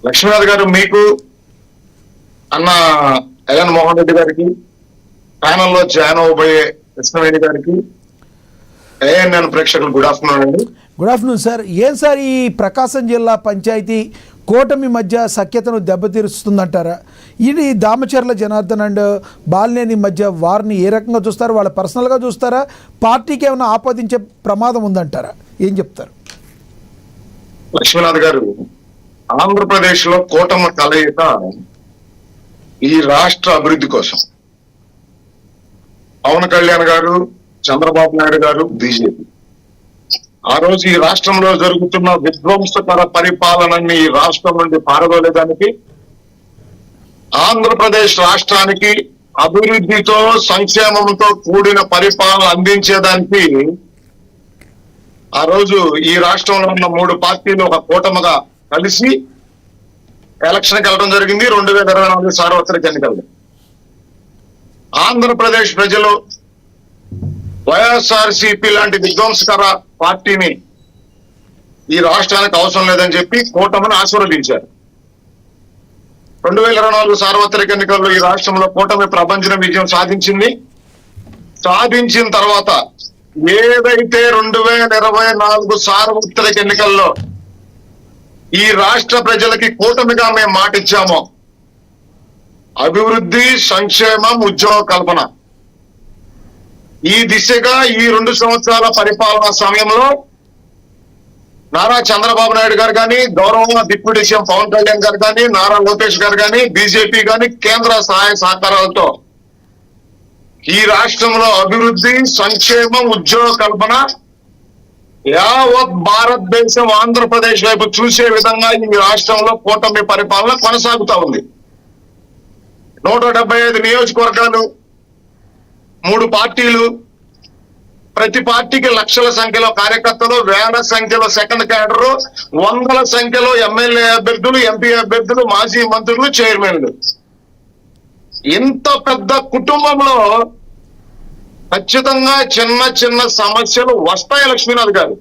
లక్ష్మీనాథ్ గారు, మీకు అన్న జగన్మోహన్ రెడ్డి గారికి, ప్యానల్లో జాయిన్ అవబోయే కృష్ణవేణి గారికి, ఏఎన్ఎన్ ప్రేక్షకులు గుడ్ ఆఫ్టర్నూన్ అండి. Good afternoon sir. ఏం సార్ ఈ ప్రకాశం జిల్లా పంచాయతీ కూటమి మధ్య సఖ్యతను దెబ్బతీరుస్తుందంటారా? ఇది దామచర్ల జనార్దన్ అండ్ బాలినేని మధ్య వారిని ఏ రకంగా చూస్తారు? వాళ్ళ పర్సనల్గా చూస్తారా? పార్టీకి ఏమైనా ఆపాదించే ప్రమాదం ఉందంటారా? ఏం చెప్తారు? లక్ష్మీనాథ్ గారు, ఆంధ్రప్రదేశ్ లో కూటమి కలయిక ఈ రాష్ట్ర అభివృద్ధి కోసం. పవన్ కళ్యాణ్ గారు, చంద్రబాబు నాయుడు గారు, బీజేపీ ఆ రోజు ఈ రాష్ట్రంలో జరుగుతున్న విధ్వంసకర పరిపాలనని ఈ రాష్ట్రం నుండి పారదోలేదానికి, ఆంధ్రప్రదేశ్ రాష్ట్రానికి అభివృద్ధితో సంక్షేమంతో కూడిన పరిపాలన అందించేదానికి ఆ రోజు ఈ రాష్ట్రంలో ఉన్న 3 పార్టీలు ఒక కూటమిగా కలిసి ఎలక్షన్కి వెళ్ళడం జరిగింది. 2024 సార్వత్రిక ఎన్నికలు. ఆంధ్రప్రదేశ్ ప్రజలు వైఎస్ఆర్సీపీ లాంటి విధ్వంసకర పార్టీని ఈ రాష్ట్రానికి అవసరం లేదని చెప్పి కూటమిని ఆశీర్వదించారు. 2024 సార్వత్రిక ఎన్నికల్లో ఈ రాష్ట్రంలో కూటమి ప్రభంజన విజయం సాధించింది. సాధించిన తర్వాత ఏదైతే 2024 సార్వత్రిక ఎన్నికల్లో ఈ రాష్ట్ర ప్రజలకి కూటమిగా మేము మాట ఇచ్చామో, అభివృద్ధి, సంక్షేమం, ఉద్యోగ కల్పన, ఈ దిశగా ఈ 2 సంవత్సరాల పరిపాలనా సమయంలో నారా చంద్రబాబు నాయుడు గారు కానీ, గౌరవ డిప్యూటీ సీఎం పవన్ కళ్యాణ్ గారు కానీ, నారా లోకేష్ గారు కానీ, బీజేపీ కానీ కేంద్ర సహాయ సహకారాలతో ఈ రాష్ట్రంలో అభివృద్ధి, సంక్షేమం, ఉద్యోగ కల్పన, యావత్ భారతదేశం ఆంధ్రప్రదేశ్ వైపు చూసే విధంగా ఈ రాష్ట్రంలో కూటమి పరిపాలన కొనసాగుతా ఉంది. 175 నియోజకవర్గాలు, 3 పార్టీలు, ప్రతి పార్టీకి లక్షల సంఖ్యలో కార్యకర్తలు, వేల సంఖ్యలో సెకండ్ క్యాడర్, వందల సంఖ్యలో ఎమ్మెల్యే అభ్యర్థులు, ఎంపీ అభ్యర్థులు, మాజీ మంత్రులు, చైర్మన్లు. ఇంత పెద్ద కుటుంబంలో ఖచ్చితంగా చిన్న చిన్న సమస్యలు వస్తాయి లక్ష్మీనాథ్ గారు.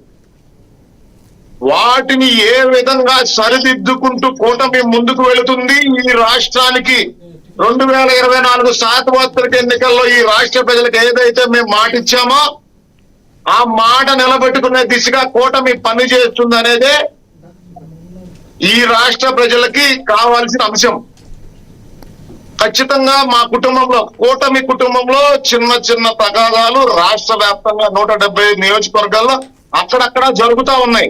వాటిని ఏ విధంగా సరిదిద్దుకుంటూ కూటమి ముందుకు వెళుతుంది? ఈ రాష్ట్రానికి 2024 సార్వత్రిక ఎన్నికల్లో ఈ రాష్ట్ర ప్రజలకు ఏదైతే మేము మాట ఇచ్చామో ఆ మాట నిలబెట్టుకునే దిశగా కూటమి పని చేస్తుంది అనేదే ఈ రాష్ట్ర ప్రజలకి కావాల్సిన అంశం. ఖచ్చితంగా మా కుటుంబంలో, కూటమి కుటుంబంలో చిన్న చిన్న తగాదాలు రాష్ట్ర వ్యాప్తంగా 175 నియోజకవర్గాల్లో అక్కడక్కడ జరుగుతూ ఉన్నాయి.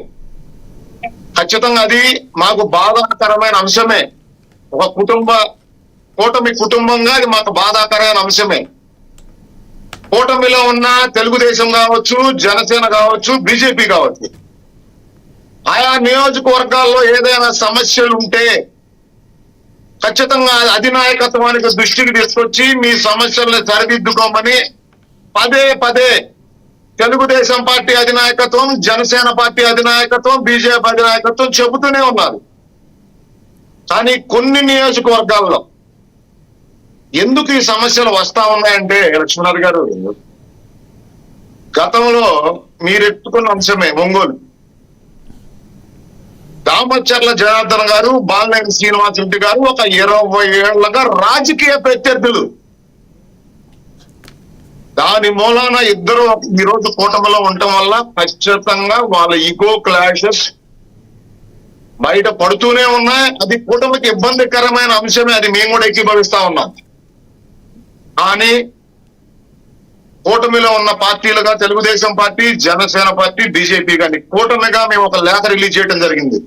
ఖచ్చితంగా అది మాకు బాధాకరమైన అంశమే. ఒక కూటమి కుటుంబంగా అది మాకు బాధాకరమైన అంశమే. కూటమిలో ఉన్న తెలుగుదేశం కావచ్చు, జనసేన కావచ్చు, బీజేపీ కావచ్చు, ఆయా నియోజకవర్గాల్లో ఏదైనా సమస్యలు ఉంటే ఖచ్చితంగా అధినాయకత్వానికి దృష్టికి తీసుకొచ్చి మీ సమస్యల్ని సరిదిద్దుకోమని పదే పదే తెలుగుదేశం పార్టీ అధినాయకత్వం, జనసేన పార్టీ అధినాయకత్వం, బీజేపీ అధినాయకత్వం చెబుతూనే ఉన్నారు. కానీ కొన్ని నియోజకవర్గాల్లో ఎందుకు ఈ సమస్యలు వస్తా ఉన్నాయంటే లక్ష్మీనాథ్ గారు, గతంలో మీరు ఎత్తుకున్న అంశమే ఒంగోలు. దామచర్ల జనార్దన్ గారు, బాలినేని శ్రీనివాసరెడ్డి గారు ఒక 20 ఏళ్లుగా రాజకీయ ప్రత్యర్థులు. దాని మూలాన ఇద్దరు ఈరోజు కూటమిలో ఉండటం వల్ల ఖచ్చితంగా వాళ్ళ ఈగో క్లాషెస్ బయట పడుతూనే ఉన్నాయి. అది కూటమికి ఇబ్బందికరమైన అంశమే, అది మేము కూడా ఏకీభవిస్తా ఉన్నాం. కానీ కూటమిలో ఉన్న పార్టీలుగా Telugu Desam party, Janasena party, BJP కానీ కూటమిగా మేము ఒక లేఖ రిలీజ్ చేయడం జరిగింది.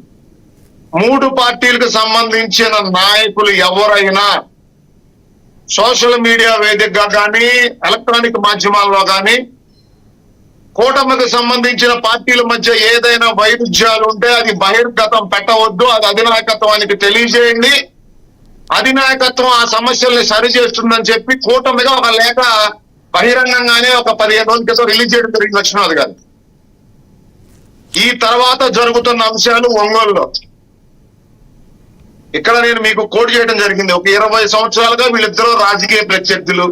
3 పార్టీలకు సంబంధించిన నాయకులు ఎవరైనా సోషల్ మీడియా వేదికగా కానీ, ఎలక్ట్రానిక్ మాధ్యమాల్లో కానీ కూటమికి సంబంధించిన పార్టీల మధ్య ఏదైనా వైరుధ్యాలు ఉంటే అది బహిర్గతం పెట్టవద్దు, అది అధినాయకత్వానికి తెలియజేయండి. అధినాయకత్వం ఆ సమస్యల్ని సరిచేస్తుందని చెప్పి కూటమిగా ఒక లేఖ బహిరంగంగానే ఒక 15 రోజుల క్రితం రిలీజ్ చేయడం జరిగింది లక్ష్మీనాథ్ గారు. ఈ తర్వాత జరుగుతున్న అంశాలు ఒంగోలులో. ఇక్కడ నేను మీకు కోట్ చేయడం జరిగింది. ఒక 20 సంవత్సరాలుగా వీళ్ళిద్దరూ రాజకీయ ప్రత్యర్థులు.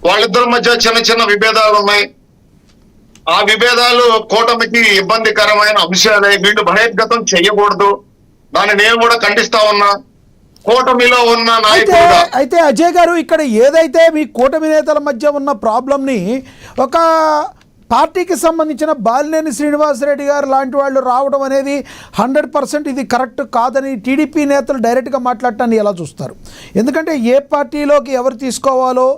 వాళ్ళిద్దరి మధ్య చిన్న చిన్న విభేదాలు ఉన్నాయి. ఆ విభేదాలు కూటమికి ఇబ్బందికరమైన అంశాలే. వీళ్ళు బహిర్గతం చేయకూడదు, దాన్ని నేను కూడా ఖండిస్తా ఉన్నా. కూటమిలో ఉన్న అయితే నాయకులుగా అయితే అజయ్ గారు, ఇక్కడ ఏదైతే మీ కూటమి నేతల మధ్య ఉన్న ప్రాబ్లంని ఒక పార్టీకి సంబంధించిన బాలినేని శ్రీనివాసరెడ్డి గారు లాంటి వాళ్ళు రావడం అనేది 100% ఇది కరెక్ట్ కాదని టీడీపీ నేతలు డైరెక్ట్గా మాట్లాడటాన్ని ఎలా చూస్తారు? ఎందుకంటే ఏ పార్టీలోకి ఎవరు తీసుకోవాలో,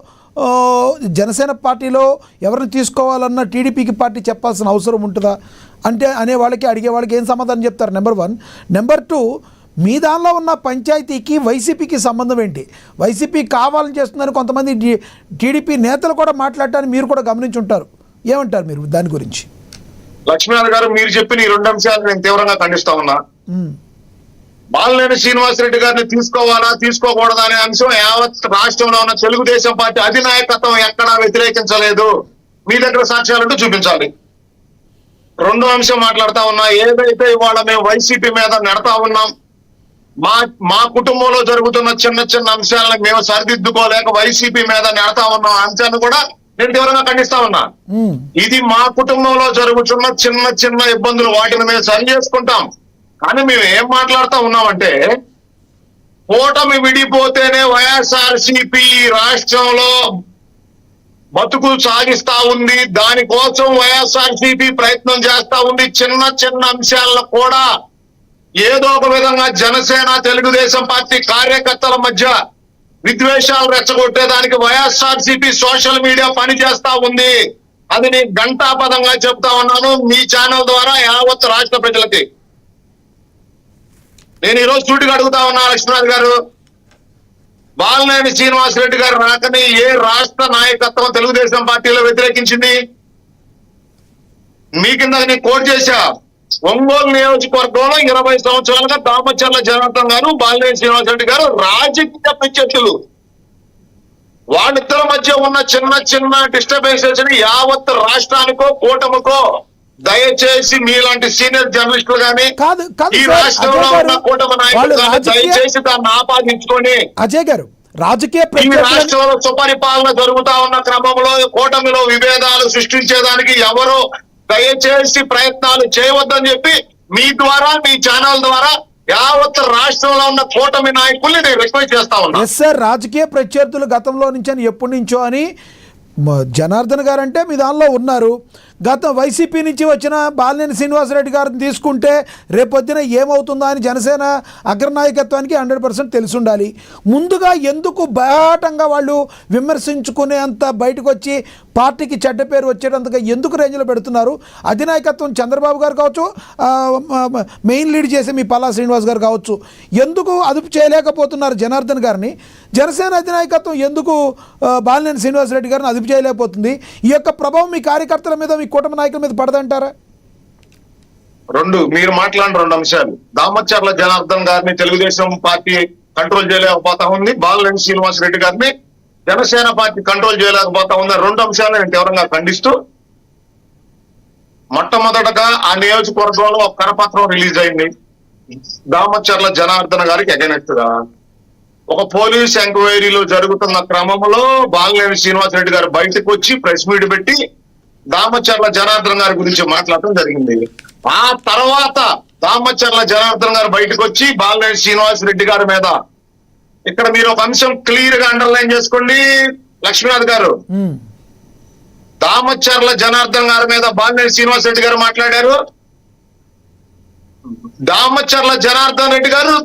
జనసేన పార్టీలో ఎవరిని తీసుకోవాలన్న టీడీపీకి పార్టీ చెప్పాల్సిన అవసరం ఉంటుందా అంటే అనే వాళ్ళకి, అడిగే వాళ్ళకి ఏం సమాధానం చెప్తారు? నెంబర్ 1. నెంబర్ 2, మీ దానిలో ఉన్న పంచాయతీకి వైసీపీకి సంబంధం ఏంటి? వైసీపీ కావాలని చేస్తుందని కొంతమంది టీడీపీ నేతలు కూడా మాట్లాడటాన్ని మీరు కూడా గమనించుంటారు. ఏమంటారు మీరు దాని గురించి? లక్ష్మీనారాయణ గారు, మీరు చెప్పిన ఈ 2 అంశాలు నేను తీవ్రంగా ఖండిస్తా ఉన్నా. బాలినేని శ్రీనివాసరెడ్డి గారిని తీసుకోవాలా తీసుకోకూడదా అనే అంశం యావత్ రాష్ట్రంలో ఉన్న తెలుగుదేశం పార్టీ అధినాయకత్వం ఎక్కడా వ్యతిరేకించలేదు. మీ దగ్గర సాక్ష్యాలంటూ చూపించాలి. 2వ అంశం మాట్లాడుతా ఉన్నా, ఏదైతే ఇవాళ మేము వైసీపీ మీద నెడతా ఉన్నాం, మా కుటుంబంలో జరుగుతున్న చిన్న చిన్న అంశాలను మేము సరిదిద్దుకోలేక వైసీపీ మీద నెడతా ఉన్నాం అంశాన్ని కూడా నేను తీవ్రంగా ఖండిస్తా ఉన్నా. ఇది మా కుటుంబంలో జరుగుతున్న చిన్న చిన్న ఇబ్బందులు, వాటిని మేము సరి చేసుకుంటాం. కానీ మేము ఏం మాట్లాడుతూ ఉన్నామంటే, కూటమి విడిపోతేనే వైఎస్ఆర్సీపీ రాష్ట్రంలో బతుకు సాగిస్తా ఉంది, దానికోసం వైఎస్ఆర్సీపీ ప్రయత్నం చేస్తా ఉంది. చిన్న చిన్న అంశాలను కూడా ఏదో ఒక విధంగా జనసేన తెలుగుదేశం పార్టీ కార్యకర్తల మధ్య విద్వేషాలు రెచ్చగొట్టేదానికి వైఎస్ఆర్సీపీ సోషల్ మీడియా పని చేస్తా ఉంది. అది నేను ఘంటాపదంగా చెప్తా ఉన్నాను మీ ఛానల్ ద్వారా యావత్ రాష్ట్ర ప్రజలకి. నేను ఈరోజు సూటిగా అడుగుతా ఉన్నా లక్ష్మీనాథ్ గారు, బాలినేని శ్రీనివాసరెడ్డి గారు రాకని ఏ రాష్ట్ర నాయకత్వం తెలుగుదేశం పార్టీలో వ్యతిరేకించింది? మీ కింద నేను కోట్ చేశా, ఒంగోలు నియోజకవర్గంలో 20 సంవత్సరాలుగా దామచర్ల జనార్దన్ గారు, బాలినేని శ్రీనివాసరెడ్డి గారు రాజకీయ ప్రత్యర్థులు. వాళ్ళిద్దరి మధ్య ఉన్న చిన్న చిన్న డిస్టర్బెన్సెస్ ని యావత్ రాష్ట్రానికో కూటమికో దయచేసి మీలాంటి సీనియర్ జర్నలిస్టులు గానీ ఈ రాష్ట్రంలో ఉన్న కూటమి నాయకులు దయచేసి దాన్ని ఆపాదించుకొని, అజయ్ గారు, రాజకీయ ఈ రాష్ట్రంలో సుపరిపాలన జరుగుతా ఉన్న క్రమంలో కూటమిలో విభేదాలు సృష్టించేదానికి ఎవరు దయచేసి ప్రయత్నాలు చేయవద్దని చెప్పి మీ ద్వారా, మీ ఛానల్ ద్వారా యావత్ రాష్ట్రంలో ఉన్న కూటమి నాయకుల్ని నేను రిక్వెస్ట్ చేస్తా ఉన్నా. ఎస్ సార్, రాజకీయ ప్రత్యర్థులు గతంలో నుంచి అని ఎప్పటి నుంచో అని జనార్దన్ గారు అంటే మీ దానిలో ఉన్నారు. గత వైసీపీ నుంచి వచ్చిన బాలినేని శ్రీనివాసరెడ్డి గారిని తీసుకుంటే రేపొద్దున ఏమవుతుందో అని జనసేన అగ్రనాయకత్వానికి 100% తెలిసి ఉండాలి. ముందుగా ఎందుకు బయాటంగా వాళ్ళు విమర్శించుకునే అంత బయటకు వచ్చి పార్టీకి చెడ్డ పేరు వచ్చేటంతగా ఎందుకు రేంజ్లో పెడుతున్నారు? అధినాయకత్వం చంద్రబాబు గారు కావచ్చు, మెయిన్ లీడ్ చేసే మీ పల్లా శ్రీనివాస్ గారు కావచ్చు, ఎందుకు అదుపు చేయలేకపోతున్నారు జనార్దన్ గారిని? జనసేన అధినాయకత్వం ఎందుకు బాలినేని శ్రీనివాసరెడ్డి గారిని అదుపు చేయలేకపోతుంది? ఈ యొక్క ప్రభావం మీ కార్యకర్తల మీద, మీ కూటమి నాయకుల మీద పడదంటారా? మీరు మాట్లాడిన 2 అంశాలు, దామచర్ల జనార్దన్ గారిని తెలుగుదేశం పార్టీ కంట్రోల్ చేయలేకపోతా ఉంది, బాలినేని శ్రీనివాసరెడ్డి గారిని జనసేన పార్టీ కంట్రోల్ చేయలేకపోతా ఉంది. 2 అంశాలు నేను తీవ్రంగా ఖండిస్తూ, మొట్టమొదటగా ఆ నియోజకవర్గంలో ఒక కరపత్రం రిలీజ్ అయింది దామచర్ల జనార్దన్ గారికి అగైనెస్ట్ గా. ఒక పోలీస్ ఎంక్వైరీలో జరుగుతున్న క్రమంలో బాలినేని శ్రీనివాసరెడ్డి గారు బయటకు వచ్చి ప్రెస్ మీట్ పెట్టి దామచర్ల జనార్దన్ గారి గురించి మాట్లాడటం జరిగింది. ఆ తర్వాత దామచర్ల జనార్దన్ గారు బయటకు వచ్చి బాలినేని శ్రీనివాసరెడ్డి గారి మీద, ఇక్కడ మీరు ఒక అంశం క్లియర్ గా అండర్లైన్ చేసుకోండి లక్ష్మీనాథ్ గారు, దామచర్ల జనార్దన్ గారి మీద బాలినేని శ్రీనివాసరెడ్డి గారు మాట్లాడారు. దామచర్ల జనార్దన్ రెడ్డి గారు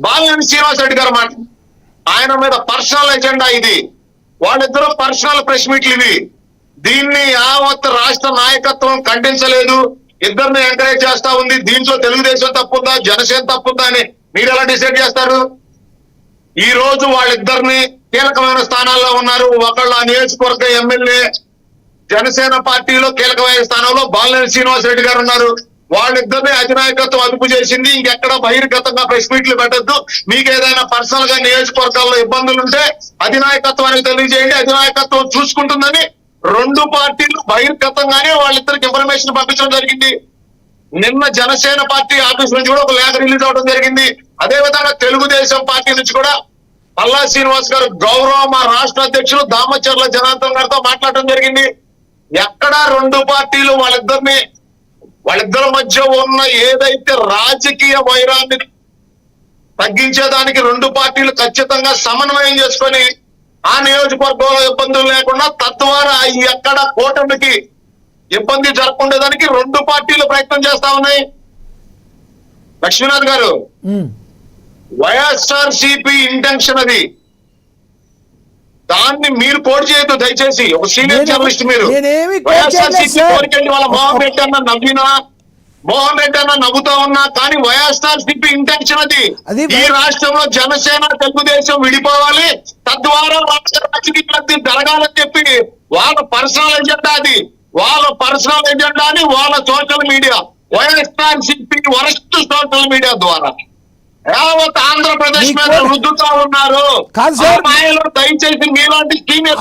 బాలినేని శ్రీనివాసరెడ్డి గారు ఆయన మీద పర్సనల్ ఎజెండా ఇది. వాళ్ళిద్దరూ పర్సనల్ ప్రెస్ మీట్లు ఇవి. దీన్ని యావత్ రాష్ట్ర నాయకత్వం ఖండించలేదు, ఇద్దరిని ఎంకరేజ్ చేస్తా ఉంది. దీంట్లో తెలుగుదేశం తప్పుందా, జనసేన తప్పుందా అని మీరు ఎలా డిసైడ్ చేస్తారు? ఈ రోజు వాళ్ళిద్దరిని కీలకమైన స్థానాల్లో ఉన్నారు. ఒకళ్ళు ఆ నియోజకవర్గ ఎమ్మెల్యే, జనసేన పార్టీలో కీలకమైన స్థానంలో బాలినేని శ్రీనివాసరెడ్డి గారు ఉన్నారు. వాళ్ళిద్దరిని అధినాయకత్వం అదుపు చేసింది. ఇంకెక్కడ బహిర్గతంగా ప్రెస్ మీట్లు పెట్టద్దు, మీకు ఏదైనా పర్సనల్ గా నియోజకవర్గాల్లో ఇబ్బందులు ఉంటే అధినాయకత్వానికి తెలియజేయండి, అధినాయకత్వం చూసుకుంటుందని 2 పార్టీలు బహిర్గతంగానే వాళ్ళిద్దరికి ఇన్ఫర్మేషన్ పంపించడం జరిగింది. నిన్న జనసేన పార్టీ ఆఫీస్ నుంచి కూడా ఒక లేఖ రిలీజ్ అవడం జరిగింది. అదే విధంగా తెలుగుదేశం పార్టీ నుంచి కూడా పల్లా శ్రీనివాస్ గారు గౌరవ మా రాష్ట్ర అధ్యక్షులు దామచర్ల జనార్దన్ గారితో మాట్లాడడం జరిగింది. ఎక్కడా 2 పార్టీలు వాళ్ళిద్దరి మధ్య ఉన్న ఏదైతే రాజకీయ వైరాన్ని తగ్గించేదానికి రెండు పార్టీలు ఖచ్చితంగా సమన్వయం చేసుకొని ఆ నియోజకవర్గంలో ఇబ్బందులు లేకుండా తద్వారా ఎక్కడ కూటమికి ఇబ్బంది జరగకుండేదానికి రెండు పార్టీలు ప్రయత్నం చేస్తా ఉన్నాయి. లక్ష్మీనాథ్ గారు, వైఎస్ఆర్ సిపి ఇంటెన్షన్ అది, దాన్ని మీరు కోడ్ చేయొద్దు దయచేసి. ఒక సీనియర్ జర్నలిస్ట్ మీరు. వైఎస్ఆర్ సిపి కోరికెళ్ళి వాళ్ళ మోహన్ రెడ్డి అన్న నవ్వినా, మోహన్ రెడ్డి అన్న నవ్వుతా ఉన్నా, కానీ వైఎస్ఆర్ సిపి ఇంటెన్షన్ అది. ఈ రాష్ట్రంలో జనసేన తెలుగుదేశం విడిపోవాలి, తద్వారా రాష్ట్ర రాజకీయ లబ్ధి జరగాలని చెప్పి వాళ్ళ పర్సనల్ ఎజెండా అది. వాళ్ళ పర్సనల్ ఎజెండా అని వాళ్ళ social media, YSR CP worst social media ద్వారా యావత్ ఆంధ్రప్రదేశ్ మీద రుద్దుతా ఉన్నారు. మాయలో దయచేసి మీలాంటి సీనియర్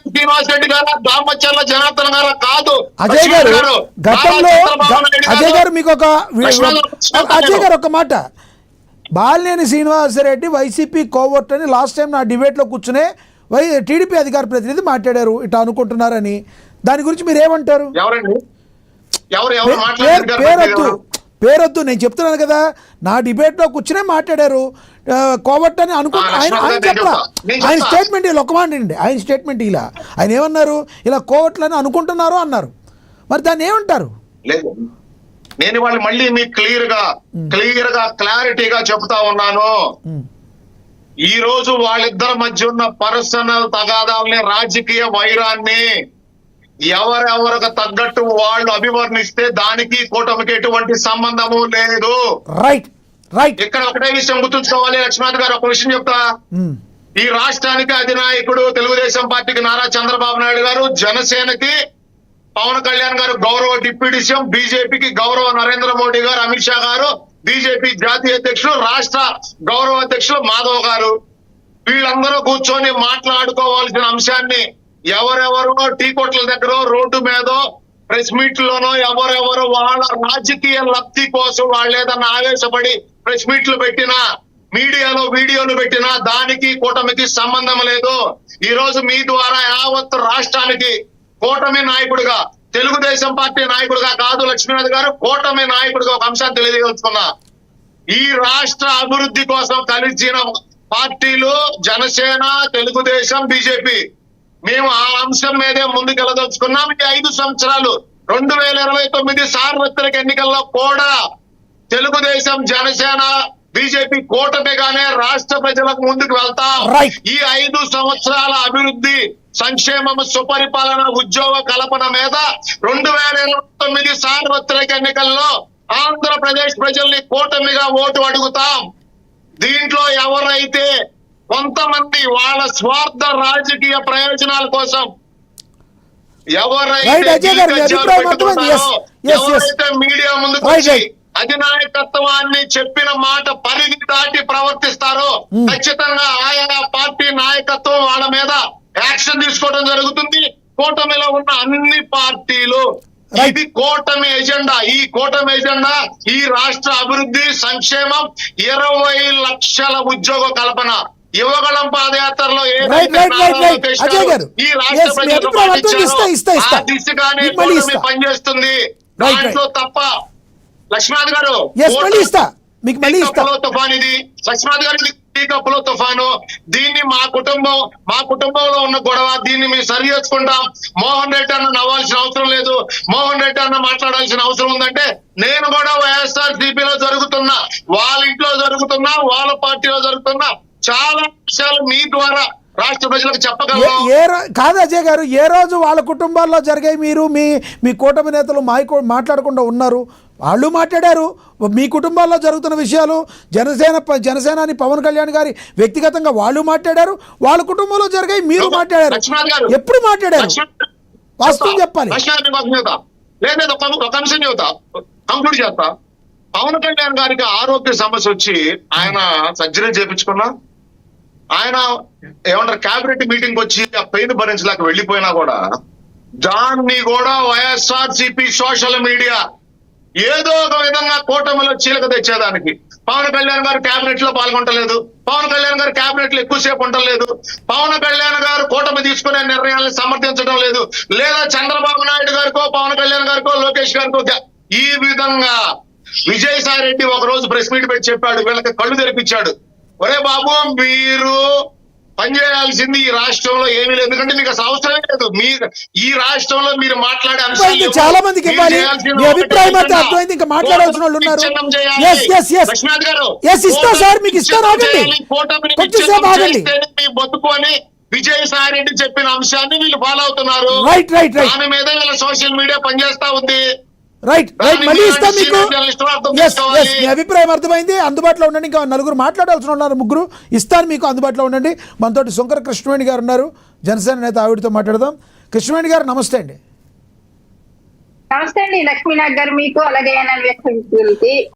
శ్రీనివాస్ రెడ్డి గారు, దామచర్ల జనార్దన్ గారు కాదు. అజయ్ గారు, గతంలో అజయ్ గారు మీకు అజయ్ గారు ఒక మాట, బాలినేని శ్రీనివాసరెడ్డి వైసీపీ కోవర్ట్ అని లాస్ట్ టైం నా డిబేట్ లో కూర్చునే టీడీపీ అధికార ప్రతినిధి మాట్లాడారు ఇట్లా అనుకుంటున్నారని. దాని గురించి మీరు ఏమంటారు? పేరొద్దు, నేను చెప్తున్నాను కదా, నా డిబేట్ లో కూర్చునే మాట్లాడారు కోవర్ట్ అని అనుకుంటున్నా. ఆయన చెప్పలా, ఆయన స్టేట్మెంట్ ఇలా ఒక మాట అండి, ఆయన స్టేట్మెంట్ ఇలా ఆయన ఏమన్నారు, ఇలా కోవర్ట్లని అనుకుంటున్నారు అన్నారు. మరి దాన్ని ఏమంటారు? లేదు, నేను వాళ్ళు మళ్ళీ మీకు క్లియర్ గా క్లారిటీగా చెప్తా ఉన్నాను. ఈ రోజు వాళ్ళిద్దరి మధ్య ఉన్న పర్సనల్ తగాదాలని, రాజకీయ వైరాన్ని ఎవరెవరికి తగ్గట్టు వాళ్ళు అభివర్ణిస్తే దానికి కూటమికి ఎటువంటి సంబంధము లేదు. Right right. ఇక్కడ ఒకటే విషయం గుర్తుంచుకోవాలి లక్ష్మణ్ గారు, ఒక విషయం చెప్తా. ఈ రాష్ట్రానికి అధినాయకుడు తెలుగుదేశం పార్టీకి నారా చంద్రబాబు నాయుడు గారు, జనసేనకి పవన్ కళ్యాణ్ గారు గౌరవ డిప్యూటీ సీఎం, బీజేపీకి గౌరవ నరేంద్ర మోడీ గారు, అమిత్ షా గారు, బీజేపీ జాతీయ అధ్యక్షులు, రాష్ట్ర గౌరవ అధ్యక్షులు మాధవ్ గారు, వీళ్ళందరూ కూర్చొని మాట్లాడుకోవాల్సిన అంశాన్ని ఎవరెవరో టీ కొట్ల దగ్గర, రోడ్డు మీదో, ప్రెస్ మీట్ లోనో ఎవరెవరు వాళ్ళ రాజకీయ లబ్ధి కోసం వాళ్ళు ఏదన్నా ఆవేశపడి ప్రెస్ మీట్లు పెట్టినా, మీడియాలో వీడియోలు పెట్టినా దానికి కూటమికి సంబంధం లేదు. ఈ రోజు మీ ద్వారా యావత్ రాష్ట్రానికి కూటమి నాయకుడిగా, తెలుగుదేశం పార్టీ నాయకుడిగా కాదు లక్ష్మీనాథ్ గారు, కూటమి నాయకుడిగా ఒక అంశాన్ని తెలియజేస్తున్నా. ఈ రాష్ట్ర అభివృద్ధి కోసం కలిసిన పార్టీలు జనసేన, తెలుగుదేశం, బీజేపీ. మేము ఆ అంశం మీదే ముందుకెళ్ళదలుచుకున్నాం. ఈ 5 సంవత్సరాలు 2029 సార్వత్రిక ఎన్నికల్లో కూడా తెలుగుదేశం, జనసేన, బీజేపీ కూటమిగానే రాష్ట్ర ప్రజలకు ముందుకు వెళ్తాం. ఈ 5 సంవత్సరాల అభివృద్ధి, సంక్షేమం, సుపరిపాలన, ఉద్యోగ కల్పన మీద 2029 సార్వత్రిక ఎన్నికల్లో ఆంధ్రప్రదేశ్ ప్రజల్ని కూటమిగా ఓటు అడుగుతాం. దీంట్లో ఎవరైతే కొంతమంది వాళ్ళ స్వార్థ రాజకీయ ప్రయోజనాల కోసం ఎవరైతే మీడియా ముందుకు వచ్చి అధినాయకత్వాన్ని చెప్పిన మాట పరిధి దాటి ప్రవర్తిస్తారో ఖచ్చితంగా ఆయా పార్టీ నాయకత్వం వాళ్ళ మీద యాక్షన్ తీసుకోవడం జరుగుతుంది. కూటమిలో ఉన్న అన్ని పార్టీలు ఇది కూటమి ఎజెండా. ఈ కూటమి ఎజెండా ఈ రాష్ట్ర అభివృద్ధి, సంక్షేమం, 20 లక్షల ఉద్యోగ కల్పన, యువగళం పాదయాత్రలో ఈ రాష్ట్ర ప్రజలు దిశగానే కూటమి పనిచేస్తుంది. దాంట్లో తప్ప లక్ష్మణ్ గారు తుఫాన్ ఇది, లక్ష్మణ్ గారు టీ కప్పులో తుఫాను. దీన్ని మా కుటుంబంలో ఉన్న గొడవ, దీన్ని మేము సరి చేసుకుంటాం. మోహన్ రెడ్డి అన్న నవ్వాల్సిన అవసరం లేదు, మోహన్ రెడ్డి అన్న మాట్లాడాల్సిన అవసరం ఉందంటే నేను కూడా వైఎస్ఆర్ సిపిలో జరుగుతున్నా, వాళ్ళ ఇంట్లో జరుగుతున్నా, వాళ్ళ పార్టీలో జరుగుతున్నా చాలా విషయాలు మీ ద్వారా రాష్ట్ర ప్రజలకు చెప్పగలరు. కాదు అజయ్ గారు, ఏ రోజు వాళ్ళ కుటుంబాల్లో జరిగాయి? మీరు మీ కూటమి నేతలు మాట్లాడకుండా ఉన్నారు, వాళ్ళు మాట్లాడారు. మీ కుటుంబాల్లో జరుగుతున్న విషయాలు, జనసేనాని పవన్ కళ్యాణ్ గారి వ్యక్తిగతంగా వాళ్ళు మాట్లాడారు, వాళ్ళ కుటుంబంలో జరిగాయి, మీరు మాట్లాడారు. ఎప్పుడు మాట్లాడారు? వాస్తవం చెప్పాలి. లేదు, ఒక అంశం చెబుతా, కంక్లూడ్ చేస్తా. పవన్ కళ్యాణ్ గారికి ఆరోగ్య సమస్య వచ్చి ఆయన సర్జరీ చేయించుకున్నా, ఆయన ఏమంటారు క్యాబినెట్ మీటింగ్ వచ్చి ఆ పెయిన్ భరించలేక వెళ్ళిపోయినా కూడా దాన్ని కూడా వైఎస్ఆర్ సిపి సోషల్ మీడియా ఏదో ఒక విధంగా కూటమిలో చీలక తెచ్చేదానికి పవన్ కళ్యాణ్ గారు క్యాబినెట్ లో పాల్గొంటలేదు, పవన్ కళ్యాణ్ గారు క్యాబినెట్ లో ఎక్కువసేపు ఉండలేదు, పవన్ కళ్యాణ్ గారు కూటమి తీసుకునే నిర్ణయాలను సమర్థించడం లేదు, లేదా చంద్రబాబు నాయుడు గారికో, పవన్ కళ్యాణ్ గారికో, లోకేష్ గారికో ఈ విధంగా విజయసాయి రెడ్డి ఒక రోజు ప్రెస్ మీట్ పెట్టి చెప్పాడు, వీళ్ళకి కళ్ళు తెరిపించాడు. ఒరే బాబు, మీరు పనిచేయాల్సింది ఈ రాష్ట్రంలో ఏమీ లేదు, ఎందుకంటే మీకు అసలు అవసరమే లేదు. మీరు ఈ రాష్ట్రంలో మీరు మాట్లాడే అంశాలు ఇంకా చాలా మందికి ఇవ్వాలి. మీ అభిప్రాయం అయితే అర్థమైంది, ఇంకా మాట్లాడాల్సిన వాళ్ళు ఉన్నారు. లక్ష్మీనాథ్ గారు, ఇస్తా సార్, మీకు ఇస్తాను, ఆగండి కొంచెంసేపు ఆగండి. మీ బతుకు అని విజయసాయి రెడ్డి చెప్పిన అంశాన్ని వీళ్ళు ఫాలో అవుతున్నారు. రైట్ రైట్ రైట్ దాని మీద వీళ్ళ సోషల్ మీడియా పనిచేస్తా ఉంది. రైట్ రైట్ మళ్ళీ ఇస్తాం మీకు. అర్థం Yes, చేసుకోవాలి. yes, మీ అభిప్రాయం అర్థమైంది. అందుబాటులో ఉండండి. ఇంకా నలుగురు మాట్లాడాల్సిన ఉన్నారు, ముగ్గురు ఇస్తాను మీకు, అందుబాటులో ఉండండి. మనతోటి శంకర కృష్ణవేణి గారు ఉన్నారు, జనసేన నేత, ఆవిడతో మాట్లాడదాం. కృష్ణవేణి గారు నమస్తే అండి. నమస్తే అండి లక్ష్మీనాథ్ గారు, మీకు అలాగే NL వ్యక్తులకి.